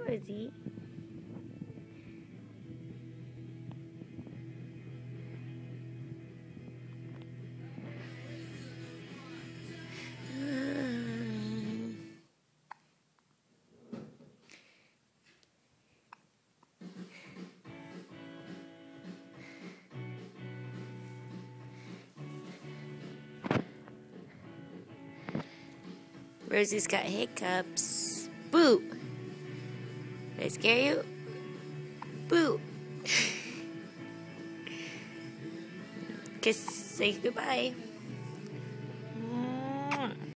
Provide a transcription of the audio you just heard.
Hi, Rosie. Rosie's got hiccups. Boo! Did I scare you? Boo! Kiss, say goodbye.